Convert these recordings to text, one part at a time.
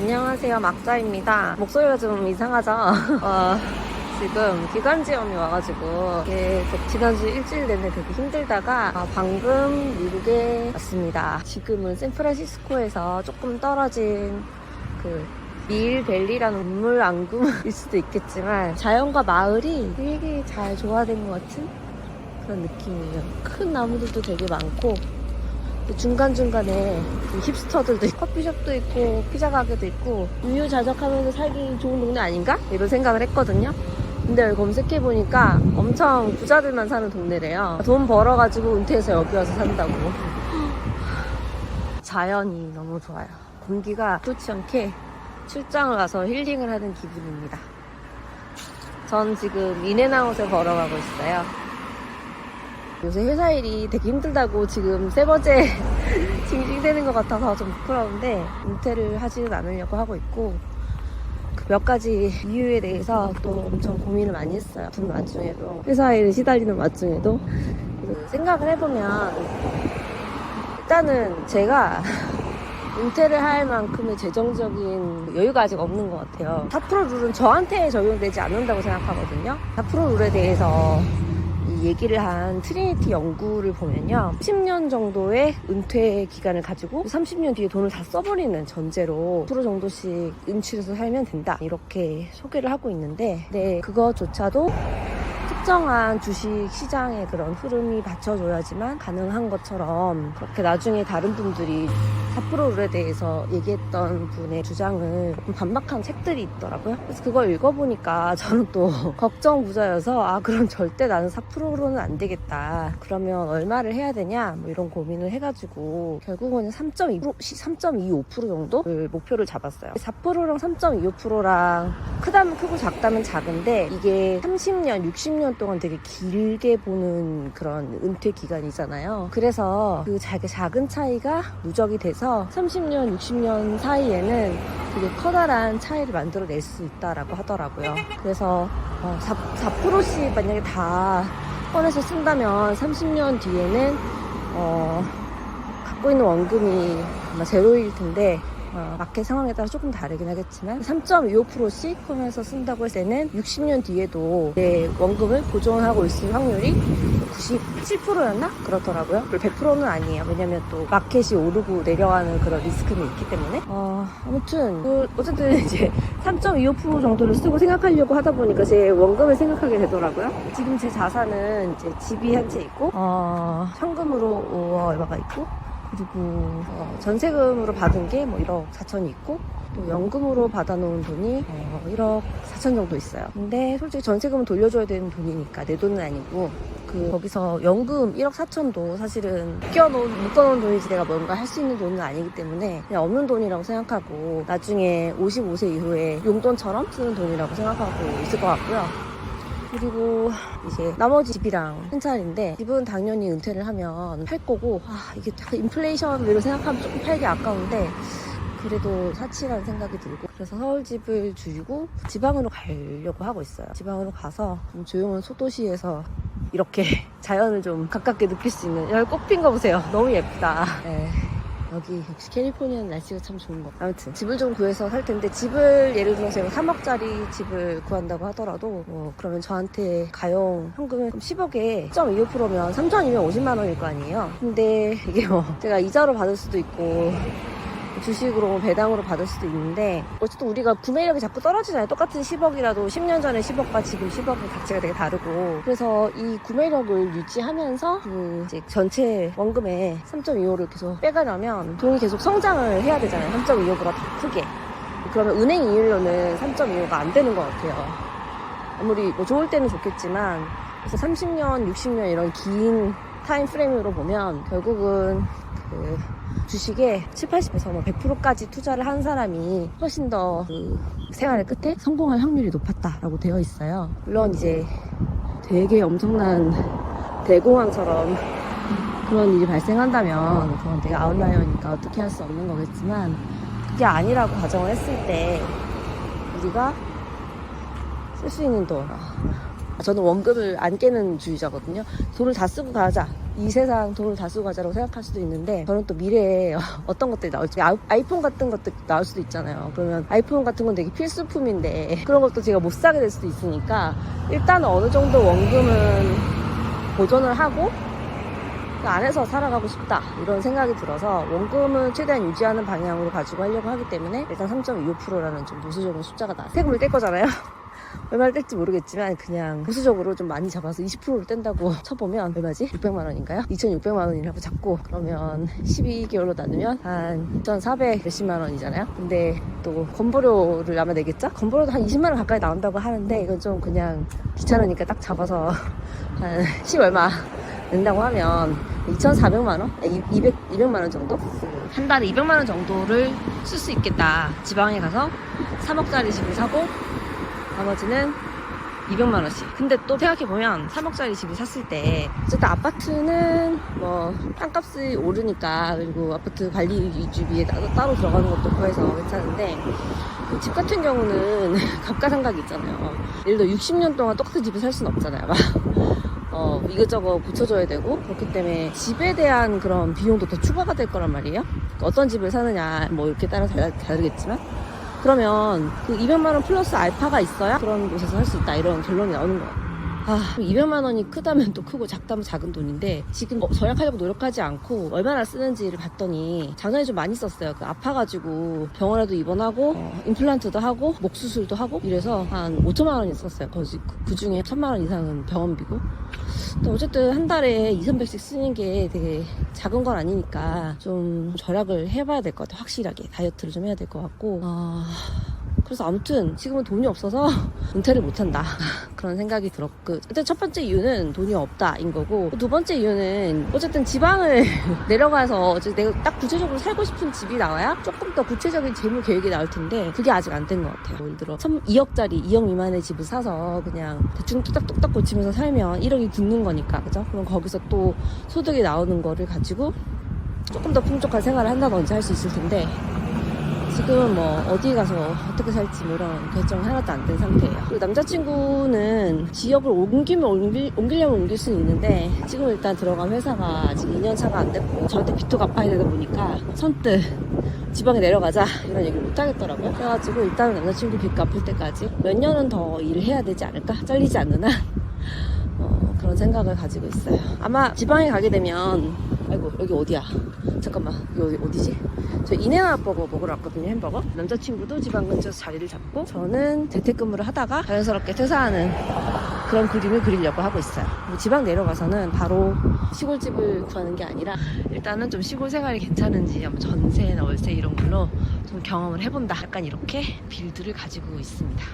안녕하세요, 막자입니다. 목소리가 좀 이상하죠? 지금 기관지염이 와가지고 계속 지난주 일주일 내내 되게 힘들다가 방금 미국에 왔습니다. 지금은 샌프란시스코에서 조금 떨어진 밀밸리라는 우물 앙금일 수도 있겠지만 자연과 마을이 되게 잘 조화된 것 같은 그런 느낌이에요. 큰 나무들도 되게 많고 중간중간에 힙스터들도 있고 커피숍도 있고 피자 가게도 있고 유유자적하면서 살기 좋은 동네 아닌가? 이런 생각을 했거든요. 근데 여기 검색해보니까 엄청 부자들만 사는 동네래요. 돈 벌어가지고 은퇴해서 여기 와서 산다고. 자연이 너무 좋아요. 공기가 좋지 않게 출장을 가서 힐링을 하는 기분입니다. 전 지금 인앤아웃에 걸어가고 있어요. 요새 회사 일이 되게 힘들다고 지금 3번째 징징대는 것 같아서 좀 부끄러운데 은퇴를 하지는 않으려고 하고 있고 몇 가지 이유에 대해서 또 엄청 고민을 많이 했어요. 그 와중에도 회사 일에 시달리는 와중에도 생각을 해보면 일단은 제가 은퇴를 할 만큼의 재정적인 여유가 아직 없는 것 같아요. 4% 룰은 저한테 적용되지 않는다고 생각하거든요. 4% 룰에 대해서 이 얘기를 한 트리니티 연구를 보면요, 10년 정도의 은퇴 기간을 가지고 30년 뒤에 돈을 다 써버리는 전제로 10% 정도씩 은출해서 살면 된다, 이렇게 소개를 하고 있는데, 네, 그거조차도 특정한 주식 시장의 그런 흐름이 받쳐줘야지만 가능한 것처럼 그렇게 나중에 다른 분들이 4% 룰에 대해서 얘기했던 분의 주장을 조금 반박한 책들이 있더라고요. 그래서 그걸 읽어보니까 저는 또 걱정 부자여서 그럼 절대 나는 4%로는 안 되겠다. 그러면 얼마를 해야 되냐? 뭐 이런 고민을 해가지고 결국은 3.25% 정도를 목표를 잡았어요. 4%랑 3.25%랑 크다면 크고 작다면 작은데 이게 30년, 60년 동안 되게 길게 보는 그런 은퇴 기간이잖아요. 그래서 그 작은 차이가 누적이 돼서 30년, 60년 사이에는 되게 커다란 차이를 만들어낼 수 있다라고 하더라고요. 그래서 4%씩 만약에 다 꺼내서 쓴다면 30년 뒤에는 갖고 있는 원금이 아마 제로일 텐데 마켓 상황에 따라 조금 다르긴 하겠지만 3.25%씩 꺼내서 쓴다고 했을 때는 60년 뒤에도 내 원금을 보존하고 있을 확률이 97%였나? 그렇더라고요. 100%는 아니에요. 왜냐면 또 마켓이 오르고 내려가는 그런 리스크는 있기 때문에. 아무튼 어쨌든 이제 3.25% 정도를 쓰고 생각하려고 하다 보니까 제 원금을 생각하게 되더라고요. 지금 제 자산은 이제 집이 한 채 있고 현금으로 얼마가 있고, 그리고 전세금으로 받은 게 뭐 1억 4천이 있고, 또 연금으로 받아놓은 돈이 1억 4천 정도 있어요. 근데 솔직히 전세금은 돌려줘야 되는 돈이니까 내 돈은 아니고, 거기서 연금 1억 4천도 사실은 묶어놓은 돈이지 내가 뭔가 할 수 있는 돈은 아니기 때문에 그냥 없는 돈이라고 생각하고 나중에 55세 이후에 용돈처럼 쓰는 돈이라고 생각하고 있을 것 같고요. 그리고 이제 나머지 집이랑 한 차례인데, 집은 당연히 은퇴를 하면 팔 거고, 이게 인플레이션으로 생각하면 조금 팔기 아까운데 그래도 사치라는 생각이 들고, 그래서 서울집을 줄이고 지방으로 가려고 하고 있어요. 지방으로 가서 좀 조용한 소도시에서 이렇게 자연을 좀 가깝게 느낄 수 있는, 여기 꽃 핀 거 보세요. 너무 예쁘다. 네. 여기 역시 캘리포니아는 날씨가 참 좋은 거. 아무튼 집을 좀 구해서 살 텐데, 집을 예를 들어서 3억짜리 집을 구한다고 하더라도 그러면 저한테 가용 현금은 10억에 0.25%면 3천이면 50만 원일 거 아니에요. 근데 이게 제가 이자로 받을 수도 있고 주식으로 배당으로 받을 수도 있는데, 어쨌든 우리가 구매력이 자꾸 떨어지잖아요. 똑같은 10억이라도 10년 전에 10억과 지금 10억의 가치가 되게 다르고, 그래서 이 구매력을 유지하면서 이제 전체 원금의 3.25를 계속 빼가려면 돈이 계속 성장을 해야 되잖아요. 3.25보다 더 크게. 그러면 은행 이율로는 3.25가 안 되는 것 같아요. 아무리 좋을 때는 좋겠지만, 그래서 30년, 60년 이런 긴 타임 프레임으로 보면 결국은 주식에 70~80에서 100%까지 투자를 한 사람이 훨씬 더 생활의 끝에 성공할 확률이 높았다라고 되어 있어요. 물론 이제 되게 엄청난 대공황처럼 그런 일이 발생한다면 그건 되게 아웃라이어니까 어떻게 할 수 없는 거겠지만, 그게 아니라고 가정을 했을 때 우리가 쓸 수 있는 돈, 저는 원금을 안 깨는 주의자거든요. 돈을 다 쓰고 가자, 이 세상 돈을 다 쓰고 가자라고 생각할 수도 있는데 저는 또 미래에 어떤 것들이 나올지 아이폰 같은 것도 나올 수도 있잖아요. 그러면 아이폰 같은 건 되게 필수품인데 그런 것도 제가 못 사게 될 수도 있으니까 일단 어느 정도 원금은 보존을 하고 그 안에서 살아가고 싶다 이런 생각이 들어서 원금은 최대한 유지하는 방향으로 가지고 하려고 하기 때문에 일단 3.25%라는 좀 보수적인 숫자가 나왔어요. 세금을 뗄 거잖아요. 얼마를 뗄지 모르겠지만 그냥 보수적으로 좀 많이 잡아서 20%를 뗀다고 쳐보면 얼마지? 600만 원인가요? 2,600만 원이라고 잡고 그러면 12개월로 나누면 한 2,400 몇십만 원이잖아요. 근데 또 건보료를 아마 내겠죠? 건보료도 한 20만 원 가까이 나온다고 하는데 이건 좀 그냥 귀찮으니까 딱 잡아서 한 10 얼마 낸다고 하면 2,400만 원? 200만 원 정도? 한 달에 200만 원 정도를 쓸 수 있겠다. 지방에 가서 3억짜리 집을 사고 나머지는 200만 원씩. 근데 또 생각해보면 3억짜리 집을 샀을 때 어쨌든 아파트는 뭐 땅값이 오르니까 그리고 아파트 관리 유지비에 따로 들어가는 것도 없고 해서 괜찮은데 집 같은 경우는 감가상각이 있잖아요. 예를 들어 60년 동안 똑같은 집을 살 수는 없잖아요. 이것저것 고쳐줘야 되고 그렇기 때문에 집에 대한 그런 비용도 더 추가가 될 거란 말이에요. 그러니까 어떤 집을 사느냐 뭐 이렇게 따라 다르겠지만 그러면 그 200만 원 플러스 알파가 있어야 그런 곳에서 할 수 있다 이런 결론이 나오는 거예요. 200만 원이 크다면 또 크고 작다면 작은 돈인데 지금 절약하려고 노력하지 않고 얼마나 쓰는지를 봤더니 작년에 좀 많이 썼어요. 아파가지고 병원에도 입원하고 임플란트도 하고 목 수술도 하고 이래서 한 5천만 원이 썼어요. 그 중에 1,000만 원 이상은 병원비고. 근데 어쨌든 한 달에 2,300씩 쓰는 게 되게 작은 건 아니니까 좀 절약을 해봐야 될 것 같아요. 확실하게 다이어트를 좀 해야 될 것 같고 그래서 아무튼 지금은 돈이 없어서 은퇴를 못한다 그런 생각이 들었고 일단 첫 번째 이유는 돈이 없다인 거고 두 번째 이유는 어쨌든 지방을 내려가서 내가 딱 구체적으로 살고 싶은 집이 나와야 조금 더 구체적인 재무 계획이 나올 텐데 그게 아직 안 된 것 같아요. 예를 들어 2억짜리 2억 미만의 집을 사서 그냥 대충 뚝딱뚝딱 고치면서 살면 1억이 붙는 거니까 그죠? 그럼 거기서 또 소득이 나오는 거를 가지고 조금 더 풍족한 생활을 한다든지 할 수 있을 텐데 지금은 뭐 어디 가서 어떻게 살지 뭐 이런 결정이 하나도 안 된 상태예요. 그리고 남자친구는 지역을 옮기려면 옮길 수는 있는데 지금 일단 들어간 회사가 지금 2년 차가 안 됐고 저한테 빚도 갚아야 되다 보니까 선뜻 지방에 내려가자 이런 얘기를 못 하겠더라고요. 그래가지고 일단은 남자친구 빚 갚을 때까지 몇 년은 더 일을 해야 되지 않을까? 잘리지 않는 한 그런 생각을 가지고 있어요. 아마 지방에 가게 되면 아이고 여기 어디야? 잠깐만 여기 어디지? 저 인앤아웃 버거 먹으러 왔거든요. 햄버거. 남자친구도 지방 근처에서 자리를 잡고 저는 재택근무를 하다가 자연스럽게 퇴사하는 그런 그림을 그리려고 하고 있어요. 지방 내려가서는 바로 시골집을 구하는 게 아니라 일단은 좀 시골 생활이 괜찮은지 한번 전세나 월세 이런 걸로 좀 경험을 해본다. 약간 이렇게 빌드를 가지고 있습니다.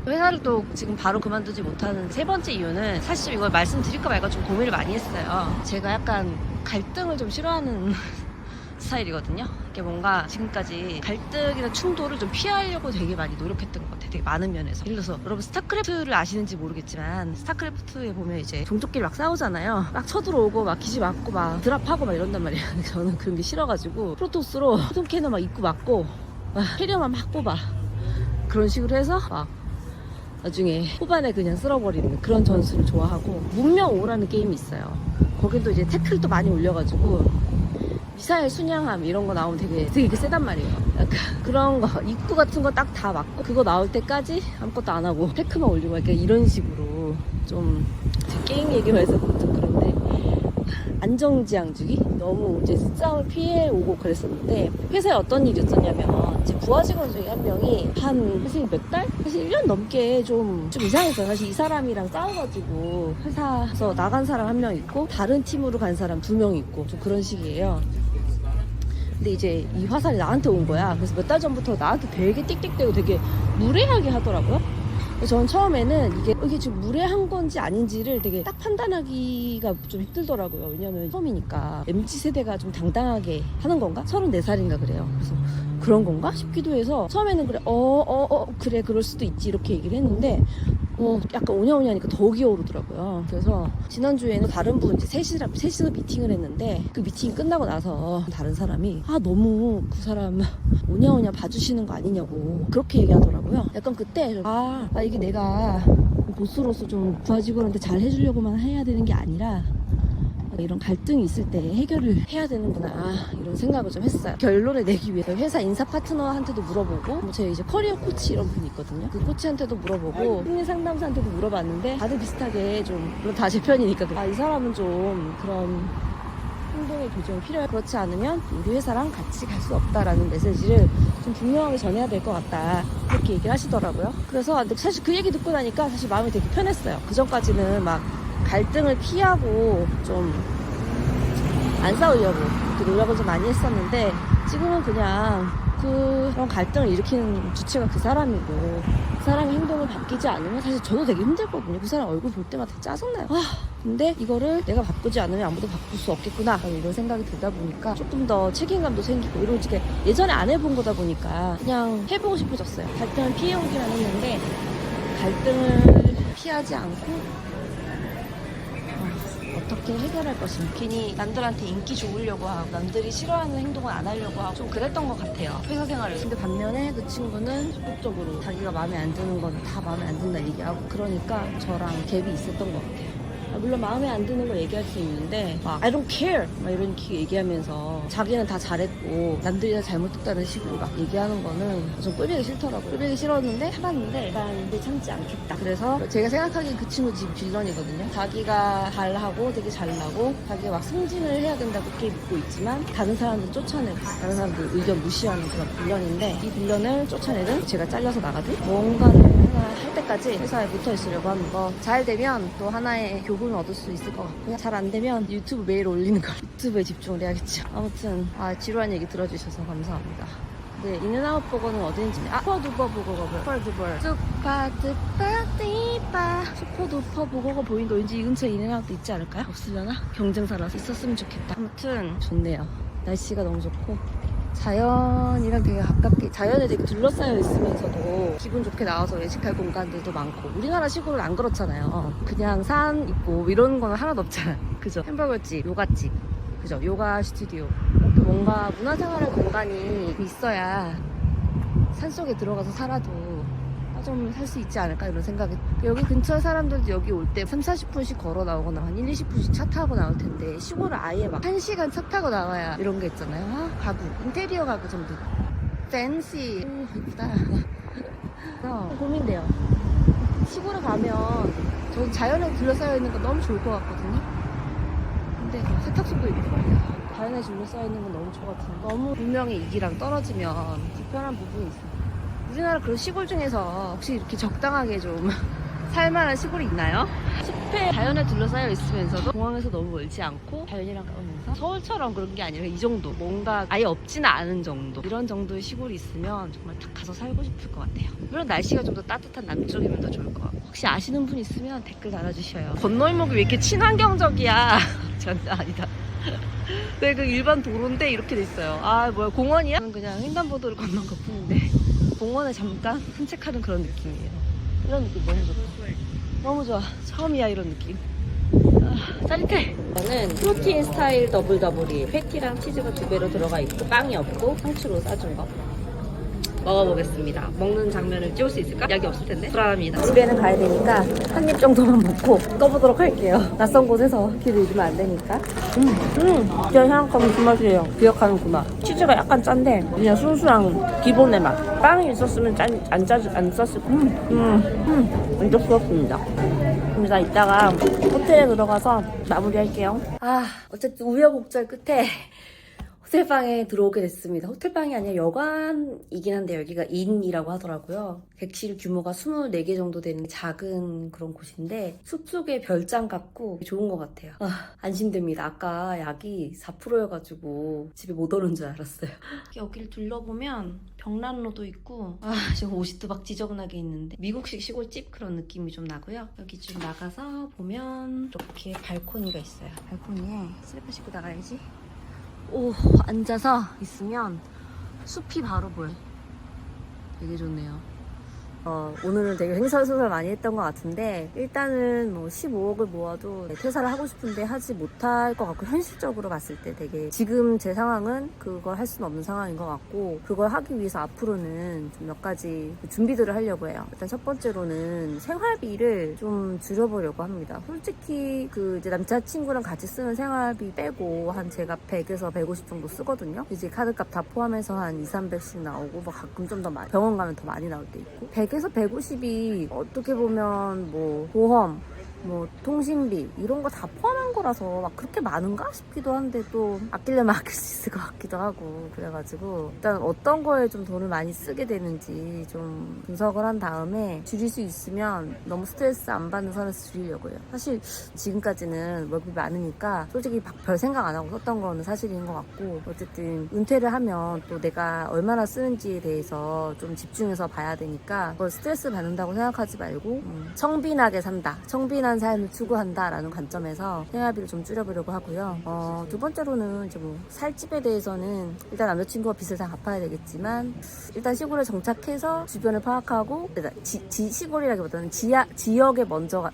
회사를 또 지금 바로 그만두지 못하는 세 번째 이유는 사실 이걸 말씀드릴까 말까 좀 고민을 많이 했어요. 제가 약간 갈등을 좀 싫어하는 스타일이거든요. 이게 뭔가 지금까지 갈등이나 충돌을 좀 피하려고 되게 많이 노력했던 것 같아요. 되게 많은 면에서. 예를 들어서 여러분 스타크래프트를 아시는지 모르겠지만 스타크래프트에 보면 이제 종족끼리 막 싸우잖아요. 막 쳐들어오고 막 기지 맞고 막 드랍하고 막 이런단 말이에요. 저는 그런 게 싫어가지고 프로토스로 포톤캐논 막 입고 맞고 막 캐리어만 막 뽑아. 그런 식으로 해서 막 나중에 후반에 그냥 쓸어버리는 그런 전술을 좋아하고 문명 5라는 게임이 있어요. 거긴 또 이제 태클도 많이 올려가지고 미사일 순양함 이런 거 나오면 되게 세단 말이에요. 약간 그런 거 입구 같은 거 딱 다 맞고 그거 나올 때까지 아무것도 안 하고 태클만 올리고 약간 이런 식으로 좀 게임 얘기만 해서 좀 그런데 안정지향주기? 너무 이제 싸움을 피해 오고 그랬었는데 회사에 어떤 일이 있었냐면 제 부하 직원 중에 한 명이 사실 몇 달? 사실 1년 넘게 좀 이상했어요. 사실 이 사람이랑 싸워가지고 회사에서 나간 사람 한 명 있고 다른 팀으로 간 사람 2명 있고 좀 그런 식이에요. 근데 이제 이 화살이 나한테 온 거야. 그래서 몇 달 전부터 나한테 되게 띡띡대고 되게 무례하게 하더라고요. 저는 처음에는 이게 지금 무례한 건지 아닌지를 되게 딱 판단하기가 좀 힘들더라고요. 왜냐면 처음이니까 MZ세대가 좀 당당하게 하는 건가? 34살인가 그래요. 그래서 그런 건가? 싶기도 해서 처음에는 그래 그래 그럴 수도 있지 이렇게 얘기를 했는데 약간 오냐오냐니까 더 기어오르더라고요. 그래서 지난주에는 다른 분 이제 셋이서 미팅을 했는데 그 미팅이 끝나고 나서 다른 사람이 너무 그 사람 오냐오냐 봐주시는 거 아니냐고 그렇게 얘기하더라고요. 약간 그때 이게 내가 보스로서 좀 부하 직원한테 잘 해주려고만 해야 되는 게 아니라 이런 갈등이 있을 때 해결을 해야 되는구나 이런 생각을 좀 했어요. 결론을 내기 위해서 회사 인사 파트너한테도 물어보고 뭐 제 이제 커리어 코치 이런 분이 있거든요. 그 코치한테도 물어보고 심리 상담사한테도 물어봤는데 다들 비슷하게 좀 물론 다 제 편이니까 이 사람은 좀 그런 행동의 교정이 필요해. 그렇지 않으면 우리 회사랑 같이 갈 수 없다라는 메시지를 좀 분명하게 전해야 될 것 같다. 그렇게 얘기를 하시더라고요. 그래서 사실 그 얘기 듣고 나니까 사실 마음이 되게 편했어요. 그 전까지는 막 갈등을 피하고 좀 안 싸우려고 이렇게 노력을 좀 많이 했었는데 지금은 그냥 그런 갈등을 일으키는 주체가 그 사람이고 그 사람의 행동을 바뀌지 않으면 사실 저도 되게 힘들거든요. 그 사람 얼굴 볼 때마다 되게 짜증나요. 근데 이거를 내가 바꾸지 않으면 아무도 바꿀 수 없겠구나 이런 생각이 들다 보니까 조금 더 책임감도 생기고 이런 게 예전에 안 해본 거다 보니까 그냥 해보고 싶어졌어요. 갈등을 피해오기만 했는데 갈등을 피하지 않고 어떻게 해결할 것인가. 괜히 남들한테 인기 좋으려고 하고 남들이 싫어하는 행동을 안 하려고 하고 좀 그랬던 것 같아요. 회사 생활을. 근데 반면에 그 친구는 적극적으로 자기가 마음에 안 드는 건 다 마음에 안 든다 얘기하고 그러니까 저랑 갭이 있었던 것 같아요. 물론 마음에 안 드는 거 얘기할 수 있는데 막 I don't care 막 이런 얘기하면서 자기는 다 잘했고 남들이 다 잘못했다는 식으로 막 얘기하는 거는 좀 꼴보기 싫더라고요. 꼴보기 싫었는데 해봤는데 일단 참지 않겠다. 그래서 제가 생각하기엔 그 친구 지금 빌런이거든요. 자기가 잘하고 되게 잘나고 자기가 막 승진을 해야 된다고 그렇게 믿고 있지만 다른 사람들 쫓아내고 다른 사람들 의견 무시하는 그런 빌런인데 이 빌런을 쫓아내든 제가 잘려서 나가든 뭔가를 하나 할 때까지 회사에 붙어 있으려고 하는 거. 잘 되면 또 하나의 교훈을 얻을 수 있을 것 같고요. 잘 안 되면 유튜브 매일 올리는 거 유튜브에 집중을 해야겠죠. 아무튼 지루한 얘기 들어주셔서 감사합니다. 네, 인앤아웃 버거는 어딘지 슈퍼두퍼 버거가 슈퍼두퍼 슈퍼두퍼 슈퍼두퍼 버거가 보인다. 왠지 이 근처에 인앤아웃도 있지 않을까요? 없으려나? 경쟁사라서 있었으면 좋겠다. 아무튼 좋네요. 날씨가 너무 좋고 자연이랑 되게 가깝게 자연에 되게 둘러싸여 있으면서도 기분 좋게 나와서 외식할 공간들도 많고 우리나라 시골은 안 그렇잖아요. 그냥 산 있고 이런 거는 하나도 없잖아요. 그죠? 햄버거집, 요가집, 그죠? 요가 스튜디오 이렇게 뭔가 문화생활의 공간이 있어야 산속에 들어가서 살아도 좀 살 수 있지 않을까 이런 생각이. 여기 근처 사람들도 여기 올 때 3-40분씩 걸어 나오거나 한 1-20분씩 차 타고 나올 텐데 시골을 아예 막 1시간 차 타고 나와야 이런 게 있잖아요. 가구, 인테리어 가구 정도 팬시 이쁘다. 고민돼요. 시골에 가면 저 자연에 둘러싸여 있는 거 너무 좋을 것 같거든요. 근데 세탁소도 있고 자연에 둘러싸여 있는 건 너무 좋거든요. 너무 분명히 이기랑 떨어지면 불편한 부분이 있어요. 우리나라 그런 시골 중에서 혹시 이렇게 적당하게 좀 살만한 시골이 있나요? 숲에 자연에 둘러싸여 있으면서도 공항에서 너무 멀지 않고 자연이랑 가면서 서울처럼 그런 게 아니라 이 정도 뭔가 아예 없지는 않은 정도 이런 정도의 시골이 있으면 정말 딱 가서 살고 싶을 것 같아요. 물론 날씨가 좀 더 따뜻한 남쪽이면 더 좋을 것 같고 혹시 아시는 분 있으면 댓글 달아주셔요. 건널목이 왜 이렇게 친환경적이야. 장난 아니다. 왜 그 일반 도로인데 이렇게 돼 있어요. 뭐야 공원이야? 저는 그냥 횡단보도를 건넌 것 뿐인데 공원에 잠깐 산책하는 그런 느낌이에요. 이런 느낌 너무 좋다. 너무 좋아. 처음이야 이런 느낌. 짜릿해. 이거는 프로틴 스타일 더블이 패티랑 치즈가 2배로 들어가 있고 빵이 없고 상추로 싸준 거 먹어보겠습니다. 먹는 장면을 찍을 수 있을까? 약이 없을 텐데 불안합니다. 집에는 가야 되니까 한 입 정도만 먹고 떠보도록 할게요. 낯선 곳에서 길 잃으면 안 되니까. 진짜 생각하면 무슨 맛이에요. 기억하는 그 맛. 치즈가 약간 짠데 그냥 순수한 기본의 맛. 빵이 있었으면 안 썼을 완전 부럽습니다. 그럼 나 이따가 호텔에 들어가서 마무리할게요. 어쨌든 우여곡절 끝에 호텔방에 들어오게 됐습니다. 호텔방이 아니라 여관이긴 한데 여기가 인이라고 하더라고요. 객실 규모가 24개 정도 되는 작은 그런 곳인데 숲속의 별장 같고 좋은 것 같아요. 안심됩니다. 아까 약이 4%여가지고 집에 못 오는 줄 알았어요. 여기를 둘러보면 벽난로도 있고 지금 옷이 막 지저분하게 있는데 미국식 시골집 그런 느낌이 좀 나고요. 여기 좀 나가서 보면 이렇게 발코니가 있어요. 발코니에 슬리퍼 신고 나가야지. 앉아서 있으면 숲이 바로 보여. 되게 좋네요. 오늘은 되게 횡설수설 많이 했던 것 같은데 일단은 뭐 15억을 모아도 퇴사를 하고 싶은데 하지 못할 것 같고 현실적으로 봤을 때 되게 지금 제 상황은 그걸 할 수는 없는 상황인 것 같고 그걸 하기 위해서 앞으로는 좀 몇 가지 준비들을 하려고 해요. 일단 첫 번째로는 생활비를 좀 줄여보려고 합니다. 솔직히 그 이제 남자친구랑 같이 쓰는 생활비 빼고 한 제가 100에서 150 정도 쓰거든요. 이제 카드값 다 포함해서 한 2, 300씩 나오고 뭐 가끔 좀 더 많이 병원 가면 더 많이 나올 때 있고 100에서 150이 어떻게 보면 뭐 보험 뭐 통신비 이런 거 다 포함한 거라서 막 그렇게 많은가 싶기도 한데 또 아끼려면 아낄 수 있을 것 같기도 하고 그래가지고 일단 어떤 거에 좀 돈을 많이 쓰게 되는지 좀 분석을 한 다음에 줄일 수 있으면 너무 스트레스 안 받는 선에서 줄이려고 해요. 사실 지금까지는 월급이 많으니까 솔직히 별 생각 안 하고 썼던 거는 사실인 것 같고 어쨌든 은퇴를 하면 또 내가 얼마나 쓰는지에 대해서 좀 집중해서 봐야 되니까 그걸 스트레스 받는다고 생각하지 말고 청빈하게 산다. 청빈한 삶을 추구한다라는 관점에서 생활비를 좀 줄여보려고 하고요. 두 번째로는 이제 뭐 살집에 대해서는 일단 남자친구가 빚을 다 갚아야 되겠지만 일단 시골에 정착해서 주변을 파악하고 시골이라기보다는 지역에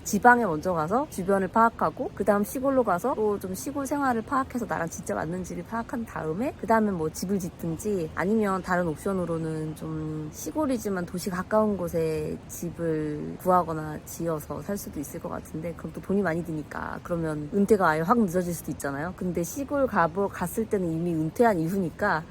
지방에 먼저 가서 주변을 파악하고 그 다음 시골로 가서 또 좀 시골 생활을 파악해서 나랑 진짜 맞는지를 파악한 다음에 그 다음에 뭐 집을 짓든지 아니면 다른 옵션으로는 좀 시골이지만 도시 가까운 곳에 집을 구하거나 지어서 살 수도 있을 것 같은데 그럼 또 돈이 많이 드니까 그러면 은퇴가 아예 확 늦어질 수도 있잖아요. 근데 시골 갔을 때는 이미 은퇴한 이후니까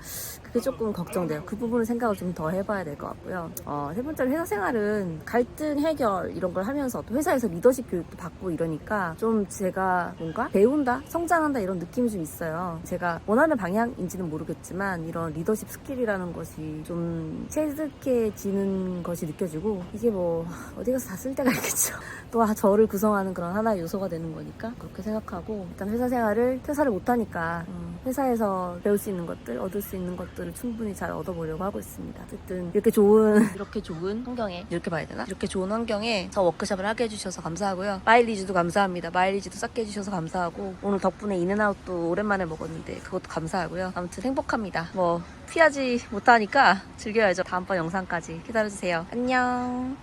그게 조금 걱정돼요. 그 부분을 생각을 좀 더 해봐야 될 것 같고요. 세 번째로 회사 생활은 갈등 해결 이런 걸 하면서 또 회사에서 리더십 교육도 받고 이러니까 좀 제가 뭔가 배운다, 성장한다 이런 느낌이 좀 있어요. 제가 원하는 방향인지는 모르겠지만 이런 리더십 스킬이라는 것이 좀 체득해지는 것이 느껴지고 이게 뭐 어디 가서 다 쓸 때가 있겠죠. 또 저를 구성하는 그런 하나의 요소가 되는 거니까 그렇게 생각하고 일단 회사 생활을 퇴사를 못하니까 회사에서 배울 수 있는 것들, 얻을 수 있는 것들을 충분히 잘 얻어보려고 하고 있습니다. 어쨌든 이렇게 좋은 환경에 이렇게 봐야 되나? 이렇게 좋은 환경에 저 워크숍을 하게 해주셔서 감사하고요. 마일리지도 감사합니다. 마일리지도 싹게 해주셔서 감사하고 오늘 덕분에 인앤아웃도 오랜만에 먹었는데 그것도 감사하고요. 아무튼 행복합니다. 뭐 피하지 못하니까 즐겨야죠. 다음번 영상까지 기다려주세요. 안녕.